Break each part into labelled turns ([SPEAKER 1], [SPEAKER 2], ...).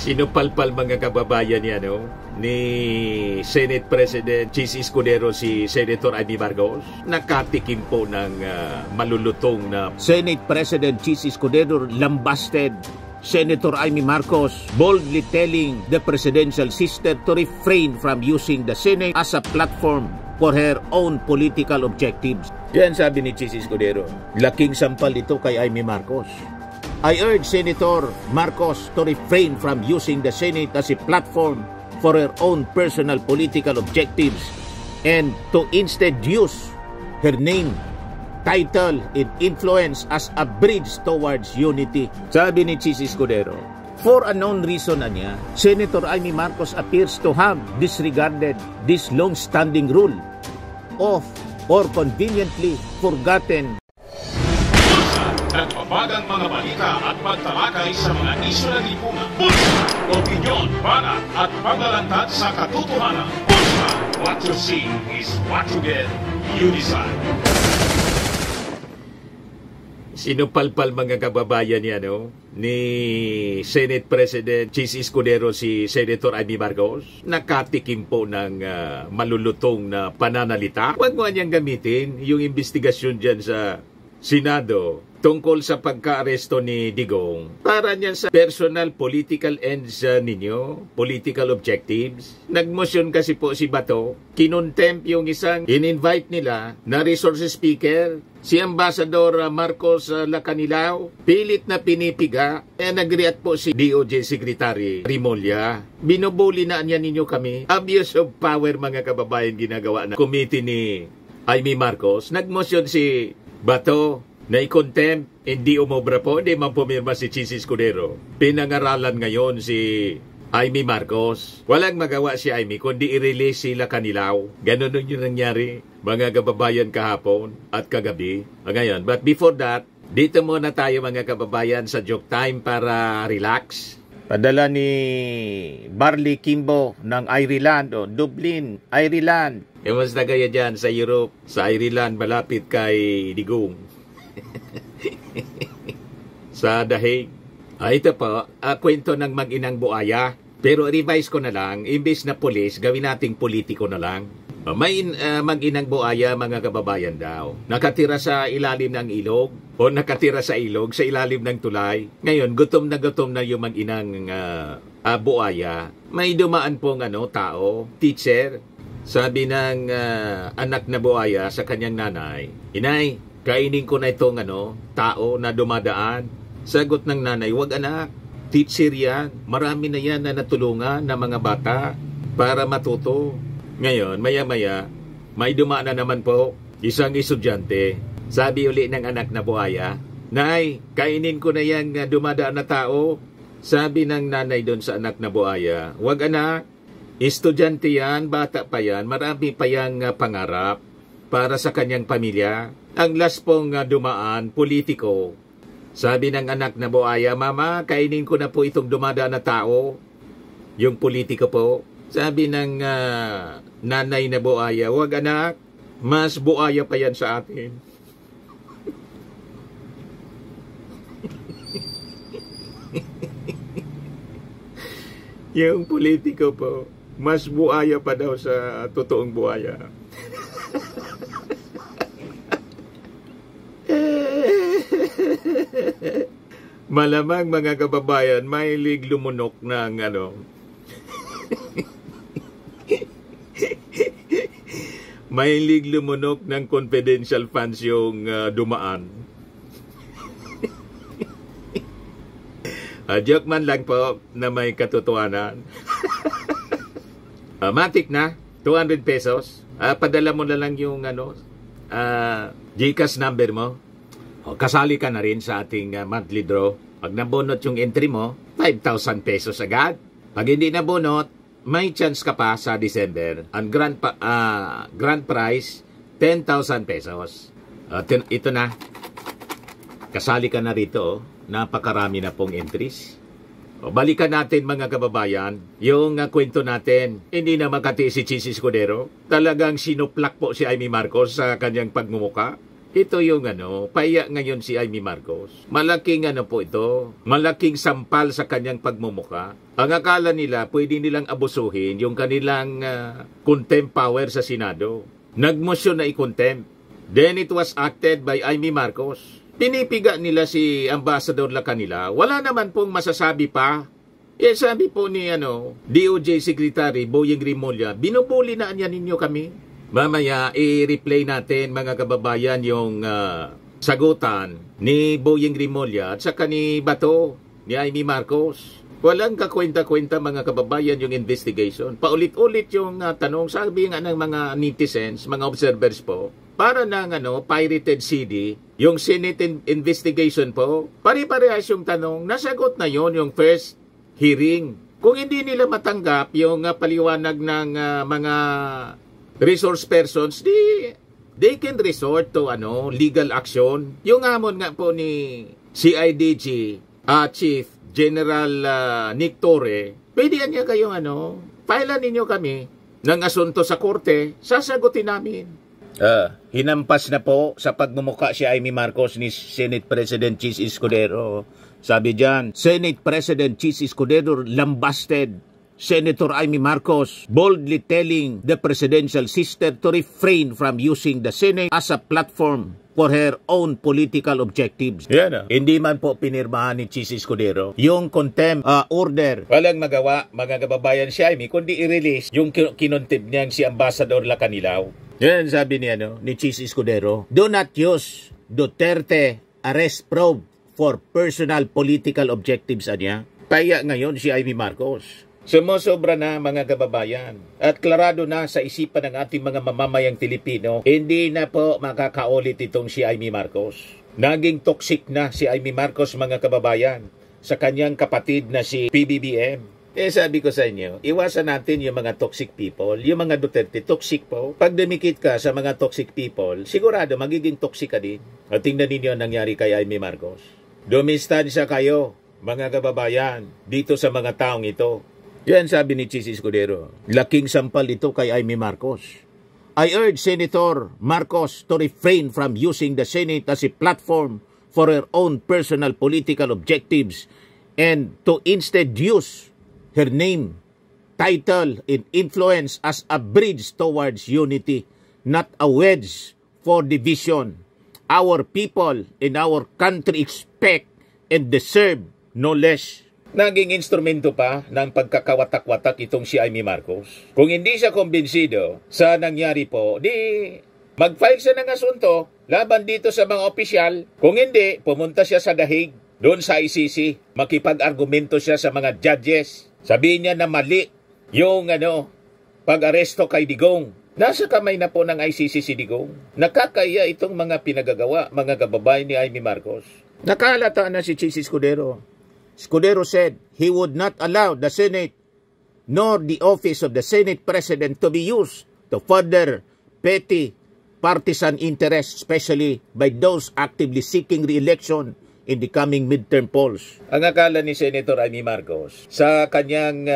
[SPEAKER 1] Sinupalpal mga kababayan yan, no? Ni Senate President Chis Escudero si Senator Amy Marcos. Nakatikim po ng malulutong na
[SPEAKER 2] Senate President Chis Escudero lambasted Senator Amy Marcos, boldly telling the presidential sister to refrain from using the Senate as a platform for her own political objectives. Yan sabi ni Chis Escudero. Laking sampal ito kay Amy Marcos. I urge Senator Marcos to refrain from using the Senate as a platform for her own personal political objectives and to instead use her name, title, and influence as a bridge towards unity. Sabi ni Chis Escudero. For unknown reason niya, Senator Amy Marcos appears to have disregarded this long-standing rule of or conveniently forgotten.
[SPEAKER 3] Nagbabagang mga balita at pagtalakay sa mga isyu ng lipunan. Bulsa! Opinyon, banat at paglalantad sa katotohanan. Bulsa! What you see is what you get. You decide.
[SPEAKER 1] Sinupalpal mga kababayan yan, no? Ni Senate President Chis Escudero si Senator Amy Marcos. Nakatikim po ng malulutong na pananalita. Huwag mo niyang gamitin yung investigasyon dyan sa Senado tungkol sa pagka-aresto ni Digong para niyan sa personal political ends ninyo, political objectives. Nagmotion kasi po si Bato, kinontempt yung isang in-invite nila na resources speaker, si Ambassador Marcos Lacanilao, pilit na pinipiga. Nag-react po si DOJ Secretary Rimulya. Binubuli na niya ninyo kami. Abuse of power mga kababayan ginagawa na committee ni Amy Marcos. Nagmotion si Bato na i-contempt, hindi umobra po, hindi man pumirma si Chis Escudero. Pinangaralan ngayon si Amy Marcos. Walang magawa si Amy kundi i-release sila Lacanilao. Ganon nun yung nangyari, mga kababayan kahapon at kagabi. Ngayon, but before that, dito muna tayo mga kababayan sa Joke Time para relax.
[SPEAKER 2] Padala ni Barley Kimbo ng Ireland o Dublin, Ireland.
[SPEAKER 1] Mas na kaya dyan sa Europe, sa Ireland, malapit kay Digong. Sa Dahig. Ito po, kwento ng mag-inang buaya. Pero revise ko na lang, imbes na pulis, gawin nating politiko na lang. May mag-inang buaya mga kababayan daw. Nakatira sa ilalim ng ilog o nakatira sa ilog sa ilalim ng tulay. Ngayon, gutom na yung mag-inang buaya. May dumaan pong tao, teacher. Sabi ng anak na buaya sa kanyang nanay, "Inay, kainin ko na itong tao na dumadaan." Sagot ng nanay, "Wag anak, teacher yan. Marami na yan na natulungan na mga bata para matuto." Ngayon, maya-maya, may dumaan na naman po isang estudyante. Sabi uli ng anak na buhaya, "Nay, kainin ko na yan dumadaan na tao." Sabi ng nanay doon sa anak na buhaya, "Wag anak, estudyante yan, bata pa yan, marami pa yang pangarap para sa kanyang pamilya. Ang last pong dumaan, politiko." Sabi ng anak na buhaya, "Mama, kainin ko na po itong dumadaan na tao, yung politiko po." Sabi ng nanay na buhaya, "Wag anak, mas buhaya pa yan sa atin." Yung politiko po, mas buhaya pa daw sa totoong buhaya. Malamang mga kababayan, mahilig lumunok ng mahilig lumunok ng confidential funds yung dumaan. Joke man lang po na may katotohanan. Matik na, 200 pesos. Padala mo na lang yung GCash number mo. Kasali ka na rin sa ating monthly draw. Pag nabunot yung entry mo, 5,000 pesos agad. Pag hindi nabunot, may chance ka pa sa December. Ang grand prize, 10,000 pesos. Ito na. Kasali ka na rito. Napakarami na pong entries. Balikan natin mga kababayan, yung kwento natin. Hindi na makati si Chis Escudero. Talagang sinuplak po si Amy Marcos sa kanyang pagmumuka. Ito yung paiya ngayon si Amy Marcos. Malaking po ito, malaking sampal sa kanyang pagmumuka. Ang akala nila, pwede nilang abusuhin yung kanilang contempt power sa Senado. Nagmosyon na i-contempt. Then it was acted by Amy Marcos. Pinipiga nila si Ambassador Lacanilla. Wala naman pong masasabi pa. Sabi po ni DOJ Secretary Boyeng Rimulya, binubuli na niya ninyo kami. Mamaya, i-replay natin mga kababayan yung sagutan ni Boyeng Rimulya at saka ni Bato, ni Amy Marcos. Walang kakwenta-kwenta mga kababayan yung investigation. Paulit-ulit yung tanong, sabi nga ng mga netizens, mga observers po, para ng pirated CD, yung Senate investigation po, pare-parehas yung tanong, nasagot na yon yung first hearing. Kung hindi nila matanggap yung paliwanag ng mga resource persons, they can resort to legal action. Yung amon nga po ni CIDG Chief General Nick Torre, pwede niya kayong filean ninyo kami ng asunto sa korte, sasagutin namin. Hinampas na po sa pagmumuka si Amy Marcos ni Senate President Chis Escudero. Sabi diyan, Senate President Chis Escudero lambasted Senator Amy Marcos, boldly telling the presidential sister to refrain from using the Senate as a platform for her own political objectives. Hindi man po pinirmahan ni Chis Escudero yung contempt order. Walang magawa, mga kababayan si Amy, kundi i-release yung kinontempt niyang si Ambassador Lacanilla. Yan sabi ni Chis Escudero, do not use Duterte arrest probe for personal political objectives niya. Kaya ngayon si Amy Marcos. Sumusobra na mga kababayan at klarado na sa isipan ng ating mga mamamayang Pilipino, hindi na po makakaulit itong si Amy Marcos. Naging toxic na si Amy Marcos mga kababayan sa kanyang kapatid na si PBBM. Sabi ko sa inyo, iwasan natin yung mga toxic people, yung mga Duterte, toxic po. Pag dumikit ka sa mga toxic people, sigurado magiging toxic ka din. At tingnan ninyo ang nangyari kay Amy Marcos. Dumistansya kayo, mga kababayan, dito sa mga taong ito. Yan sabi ni Chis Escudero. Laking sampal ito kay Amy Marcos. I urge Senator Marcos to refrain from using the Senate as a platform for her own personal political objectives and to instead use her name, title, and influence as a bridge towards unity, not a wedge for division. Our people in our country expect and deserve no less. Naging instrumento pa ng pagkakawatak-watak itong si Amy Marcos. Kung hindi siya kumbinsido sa nangyari po, di mag-file siya ng asunto laban dito sa mga opisyal. Kung hindi, pumunta siya sa dahig doon sa ICC. Makipag-argumento siya sa mga judges. Sabihin niya na mali yung pag-aresto kay Digong. Nasa kamay na po ng ICC si Digong. Nakakaya itong mga pinagagawa, mga kababayan ni Amy Marcos. Nakalata na si Chis Escudero. Escudero said he would not allow the Senate nor the office of the Senate President to be used to further petty partisan interests, especially by those actively seeking re-election in the coming midterm polls. Ang akala ni Senator Amy Marcos, sa kanyang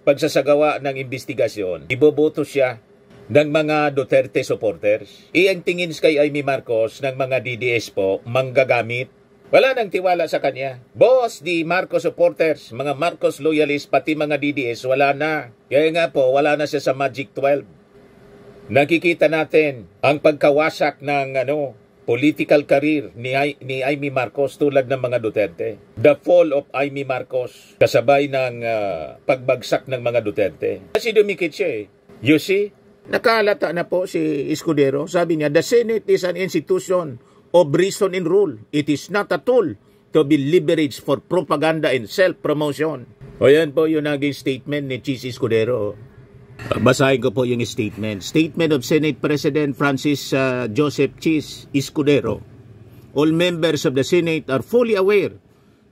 [SPEAKER 1] pagsasagawa ng investigasyon, iboboto siya ng mga Duterte supporters. Ang tingin kay Amy Marcos ng mga DDS po, manggagamit. Wala nang tiwala sa kanya. Boss, di Marcos supporters, mga Marcos loyalists, pati mga DDS, wala na. Kaya nga po, wala na siya sa Magic 12. Nakikita natin ang pagkawasak ng political career ni Amy Marcos tulad ng mga Duterte. The fall of Amy Marcos, kasabay ng pagbagsak ng mga Duterte. Kasi dumikit siya You see? Nakalata na po si Escudero. Sabi niya, the Senate is an institution of reason and rule. It is not a tool to be leveraged for propaganda and self-promotion. O yan po yung naging statement ni Chis Escudero. Basahin ko po yung statement. Statement of Senate President Francis Joseph Chis Escudero. All members of the Senate are fully aware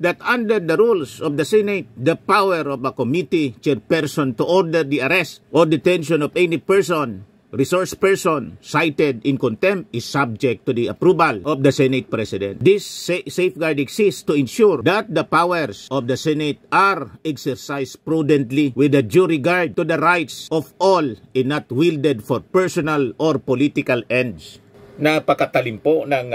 [SPEAKER 1] that under the rules of the Senate, the power of a committee chairperson to order the arrest or detention of any person, resource person cited in contempt is subject to the approval of the Senate President. This safeguard exists to ensure that the powers of the Senate are exercised prudently with a due regard to the rights of all and not wielded for personal or political ends. Napakatalim po ng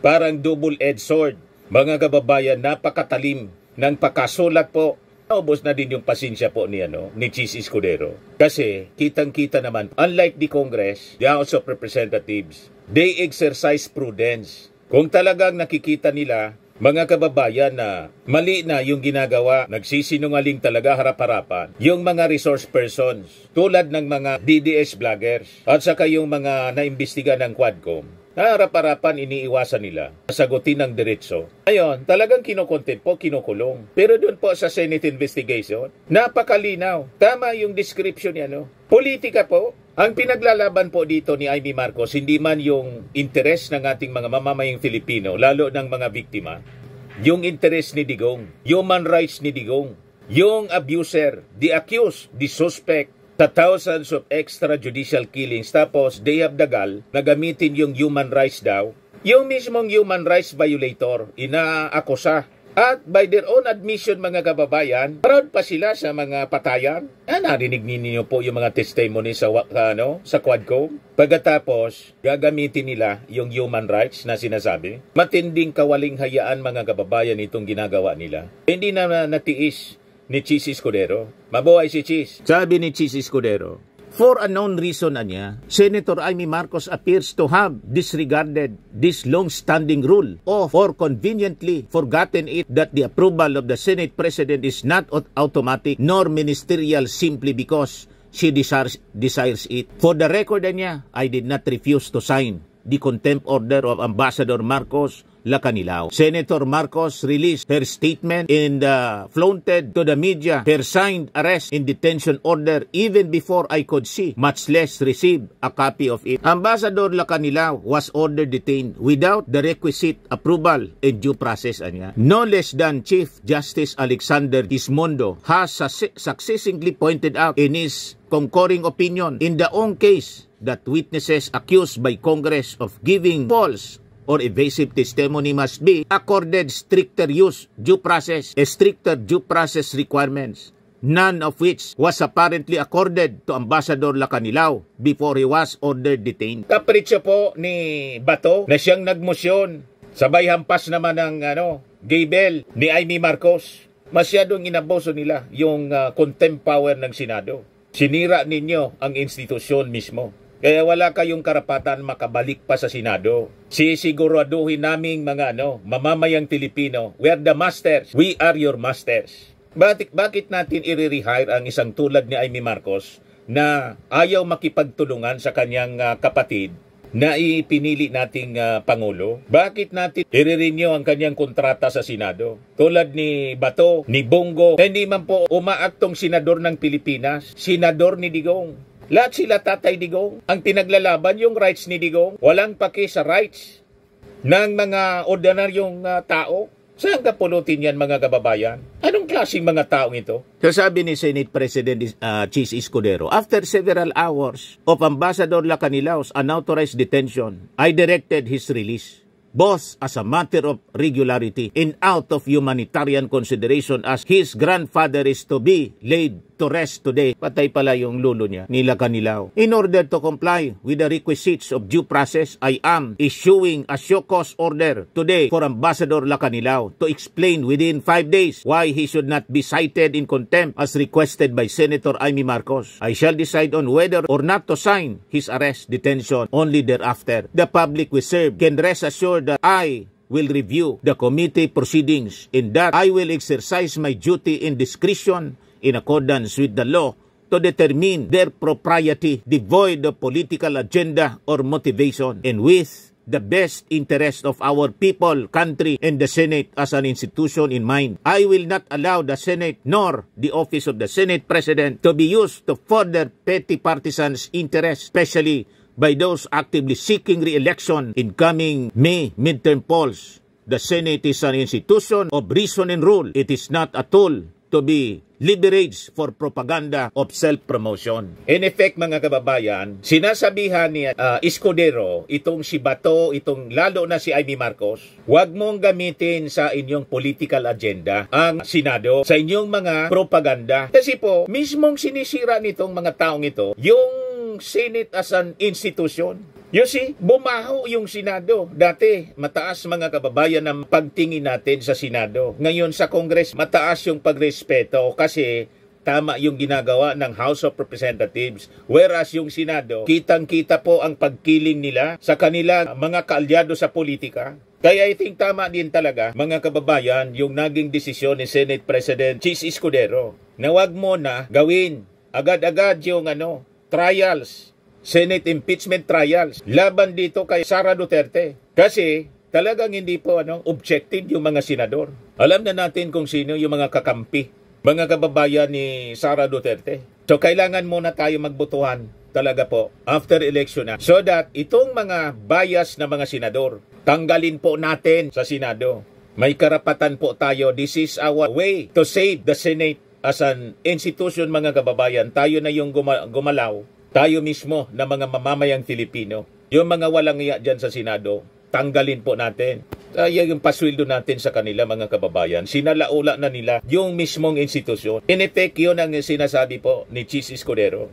[SPEAKER 1] parang double-edged sword. Mga kababayan, napakatalim ng pakasulat po. Naubos na din yung pasensya po ni Chis Escudero. Kasi kitang-kita naman, unlike the Congress, the House of Representatives, they exercise prudence. Kung talagang nakikita nila, mga kababayan, na mali na yung ginagawa, nagsisinungaling talaga harap-harapan, yung mga resource persons, tulad ng mga DDS vloggers, at saka yung mga naimbestiga ng Quadcom, harap-harapan iniiwasan nila, sagutin ng diretso. Ngayon, talagang kinukontent po, kinukulong. Pero doon po sa Senate investigation, napakalinaw. Tama yung description niya, politika po. Ang pinaglalaban po dito ni Amy Marcos, hindi man yung interes ng ating mga mamamayang Filipino, lalo ng mga biktima, yung interes ni Digong, human rights ni Digong, yung abuser, the accused, the suspect, sa thousands of extrajudicial killings, tapos they have the gall na gamitin yung human rights daw, yung mismong human rights violator, inaakusa. At by their own admission, mga kababayan, proud pa sila sa mga patayan. Narinig ninyo po yung mga testimony sa Quadcom. Pagkatapos, gagamitin nila yung human rights na sinasabi. Matinding kawaling hayaan, mga kababayan, itong ginagawa nila. Hindi na natiis ni Chis Escudero. Mabuhay si Chis.
[SPEAKER 2] Sabi ni Chis Escudero, for a known reason niya, Senator Amy Marcos appears to have disregarded this long-standing rule or conveniently forgotten it that the approval of the Senate President is not automatic nor ministerial simply because she desires it. For the record niya, I did not refuse to sign the contempt order of Ambassador Marcos Lacanilao. Senator Marcos released her statement and flaunted to the media her signed arrest and detention order even before I could see, much less receive a copy of it. Ambassador Lacanilao was ordered detained without the requisite approval and due process niya. No less than Chief Justice Alexander Gismondo has successfully pointed out in his concurring opinion in the own case that witnesses accused by Congress of giving false or evasive testimony must be accorded stricter due process requirements, none of which was apparently accorded to Ambassador Lacanilao before he was ordered detained.
[SPEAKER 1] Kapritsyo po ni Bato na siyang nagmosyon. Sabay hampas naman ng Gaybel ni Amy Marcos. Masyadong inaboso nila yung contempt power ng Senado. Sinira ninyo ang institusyon mismo. Kaya wala kayong karapatan makabalik pa sa Senado. Sisiguraduhin naming mga mamamayang Pilipino, we are the masters. We are your masters. Bakit natin i-rehire ang isang tulad ni Amy Marcos na ayaw makipagtulungan sa kanyang kapatid na ipinili nating Pangulo? Bakit natin i-renew ang kanyang kontrata sa Senado? Tulad ni Bato, ni Bongo, hindi man po umaaktong senador ng Pilipinas, senador ni Digong. Lahat sila Tatay Digong. Ang pinaglalaban yung rights ni Digong. Walang paki sa rights ng mga ordinaryong tao. Saan ka pulutin yan, mga kababayan? Anong klaseng mga taong ito?
[SPEAKER 2] Sasabi ni Senate President Chis Escudero, after several hours of Ambassador Lacanilao's unauthorized detention, I directed his release, both as a matter of regularity and out of humanitarian consideration as his grandfather is to be laid to rest today. Patay pala yung lulo niya, ni Lacanilao. In order to comply with the requisites of due process, I am issuing a show cause order today for Ambassador Lacanilao to explain within 5 days why he should not be cited in contempt as requested by Senator Amy Marcos. I shall decide on whether or not to sign his arrest detention only thereafter. The public we serve can rest assured that I will review the committee proceedings and that I will exercise my duty in discretion in accordance with the law to determine their propriety devoid of political agenda or motivation and with the best interest of our people, country, and the Senate as an institution in mind. I will not allow the Senate nor the office of the Senate President to be used to further petty partisans' interests, especially by those actively seeking re-election in coming May midterm polls. The Senate is an institution of reason and rule. It is not a tool to be leveraged for propaganda of self-promotion.
[SPEAKER 1] In effect, mga kababayan, sinasabihan ni Escudero, itong si Bato, itong lalo na si Amy Marcos, huwag mong gamitin sa inyong political agenda ang Senado sa inyong mga propaganda. Kasi po, mismong sinisira nitong mga taong ito, yung Senate as an institution. You see, bumaho yung Senado. Dati, mataas mga kababayan ang pagtingin natin sa Senado. Ngayon sa Congress, mataas yung pagrespeto kasi tama yung ginagawa ng House of Representatives. Whereas yung Senado, kitang-kita po ang pagkiling nila sa kanila mga kaalyado sa politika. Kaya I think tama din talaga, mga kababayan, yung naging desisyon ni Senate President Chis Escudero na wag mo na gawin agad-agad yung trials, Senate impeachment trials laban dito kay Sara Duterte. Kasi talagang hindi po objective yung mga senador. Alam na natin kung sino yung mga kakampi, mga kababayan ni Sara Duterte. So kailangan muna tayo magbotohan talaga po after election na. So that itong mga bias na mga senador, tanggalin po natin sa Senado. May karapatan po tayo. This is our way to save the Senate as an institution, mga kababayan. Tayo na yung gumalaw. Tayo mismo na mga mamamayang Filipino. Yung mga walang iya dyan sa Senado, tanggalin po natin. Yung pasweldo natin sa kanila, mga kababayan. Sinalaula na nila yung mismong institusyon. In effect, yun ang sinasabi po ni Chis Escudero.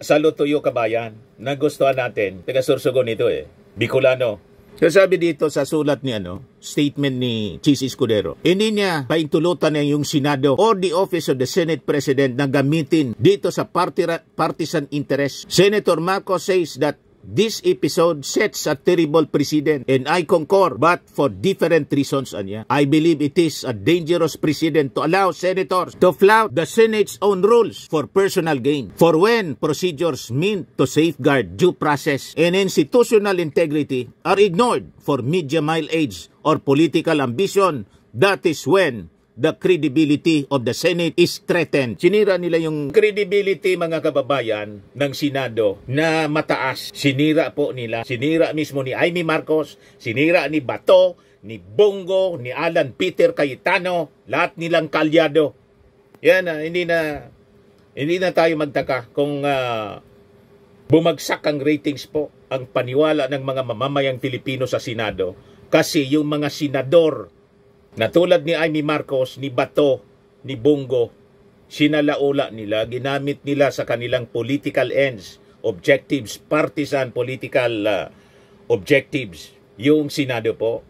[SPEAKER 1] Salutuyo kabayan. Nagustuhan natin. Taga Sorsogon ito Bicolano.
[SPEAKER 2] Sabi dito sa sulat ni statement ni Chis Escudero, hindi niya paintulutan yung Senado or the office of the Senate President na gamitin dito sa partisan interest. Senator Marcos says that this episode sets a terrible precedent and I concur, but for different reasons. I believe it is a dangerous precedent to allow senators to flout the Senate's own rules for personal gain. For when procedures meant to safeguard due process and institutional integrity are ignored for media mileage or political ambition, that is when the credibility of the Senate is threatened. Sinira nila yung
[SPEAKER 1] credibility, mga kababayan, ng Senado na mataas. Sinira po nila. Sinira mismo ni Amy Marcos, sinira ni Bato, ni Bongo, ni Alan Peter Cayetano, lahat nilang kalyado. Yan, hindi na tayo magtaka kung bumagsak ang ratings po, ang paniwala ng mga mamamayang Filipino sa Senado. Kasi yung mga senador na tulad ni Amy Marcos, ni Bato, ni Bongo, sinalaula nila, ginamit nila sa kanilang political ends, objectives, partisan political objectives. Yung Senado po,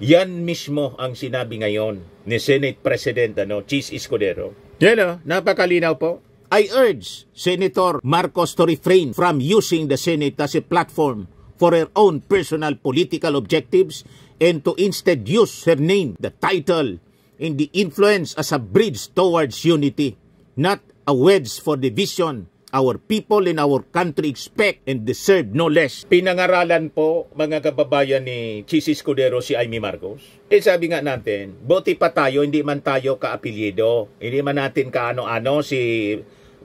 [SPEAKER 1] yan mismo ang sinabi ngayon ni Senate President Chis Escudero. Yan napakalinaw po.
[SPEAKER 2] I urge Senator Marcos to refrain from using the Senate as a platform for her own personal political objectives and to instead use her name, the title, and the influence as a bridge towards unity, not a wedge for division. Our people in our country expect and deserve no less.
[SPEAKER 1] Pinangaralan po, mga kababayan, ni Chis Escudero si Amy Marcos. Sabi nga natin, buti pa tayo, hindi man tayo ka-apelyido, hindi man natin kaano-ano si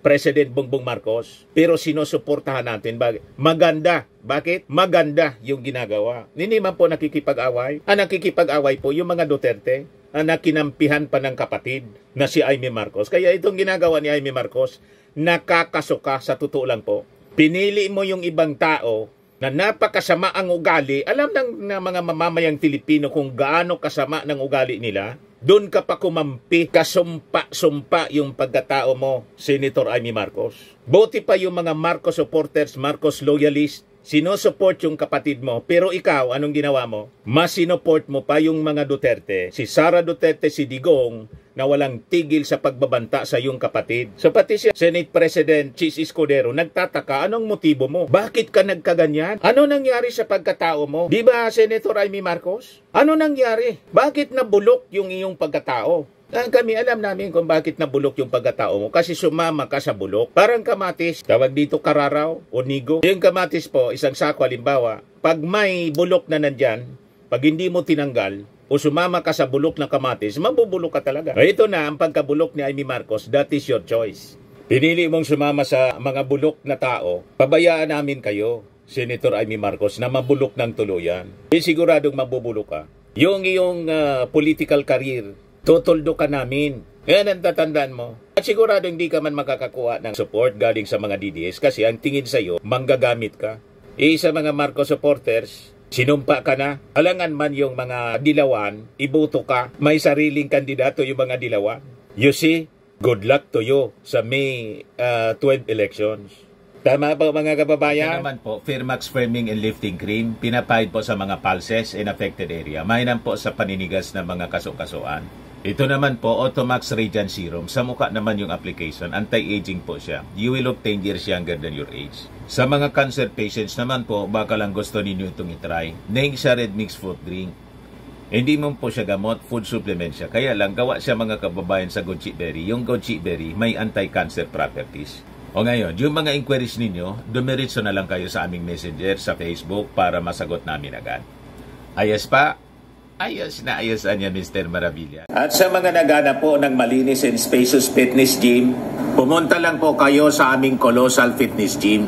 [SPEAKER 1] President Bongbong Marcos, pero sinusuportahan natin. Maganda. Bakit? Maganda yung ginagawa. Hindi man po nakikipag-away. Ang nakikipag-away po yung mga Duterte, ang nakinampihan pa ng kapatid na si Amy Marcos. Kaya itong ginagawa ni Amy Marcos, nakakasuka sa totoo lang po. Pinili mo yung ibang tao na napakasama ang ugali. Alam ng mga mamamayang Filipino kung gaano kasama ng ugali nila. Doon ka pa kumampi, kasumpa yung pagkatao mo, Senator Amy Marcos. Buti pa yung mga Marcos supporters, Marcos loyalists, sinusupport yung kapatid mo. Pero ikaw, anong ginawa mo? Mas sinupport mo pa yung mga Duterte, si Sara Duterte, si Digong, na walang tigil sa pagbabanta sa iyong kapatid. So pati si Senate President Chis Escudero, nagtataka, anong motibo mo? Bakit ka nagkaganyan? Ano nangyari sa pagkatao mo? Di ba, Senator Amy Marcos? Ano nangyari? Bakit nabulok yung iyong pagkatao? Kami alam namin kung bakit nabulok yung pagkatao mo. Kasi sumama ka sa bulok. Parang kamatis, tawag dito kararaw o nigo. Yung kamatis po, isang sako halimbawa, pag may bulok na nandyan, pag hindi mo tinanggal, o sumama ka sa bulok ng kamatis, mabubulok ka talaga. Ito na ang pagkabulok ni Amy Marcos. That is your choice. Pinili mong sumama sa mga bulok na tao. Pabayaan namin kayo, Senator Amy Marcos, na mabulok ng tuluyan. Siguradong mabubulok ka. Yung iyong political career, tutuldo ka namin. Yan ang tatandaan mo. At sigurado hindi ka man makakakuha ng support galing sa mga DDS kasi ang tingin sa'yo, manggagamit ka. Sa mga Marcos supporters, sinumpa ka na, alangan man yung mga dilawan, iboto ka, may sariling kandidato yung mga dilawan. You see, good luck to you sa May 12 elections. Tama po mga kababayan?
[SPEAKER 2] Yan naman po, Firmax Firming and Lifting Cream, pinapahid po sa mga pulses in affected area. Mainam po sa paninigas ng mga kaso-kasuan. Ito naman po, Automax Radiant Serum. Sa mukha naman yung application, anti-aging po siya. You will look 10 years younger than your age. Sa mga cancer patients naman po, baka lang gusto ninyo itong itry. Neng siya red mixed fruit drink. Hindi mo po siya gamot, food supplement siya. Kaya lang, gawa siya mga kababayan sa goji berry. Yung goji berry may anti-cancer properties. O ngayon, yung mga inquiries ninyo, dumiritso na lang kayo sa aming messenger sa Facebook para masagot namin agad. Ayos pa? Ayos na ayos niya, Mr. Maravilla. At sa mga naghanap po ng malinis and spacious fitness gym, pumunta lang po kayo sa aming Colossal Fitness Gym.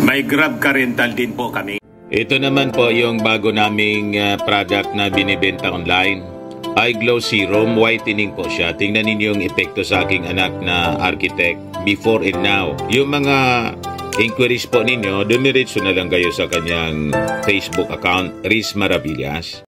[SPEAKER 2] May Grab Car Rental din po kami. Ito naman po yung bago naming product na binibenta online. Eye Glow Serum, whitening po siya. Tingnan ninyo yung epekto sa aking anak na architect before and now. Yung mga inquiries po ninyo, dumiretso na lang kayo sa kanyang Facebook account, Riz Maravillas.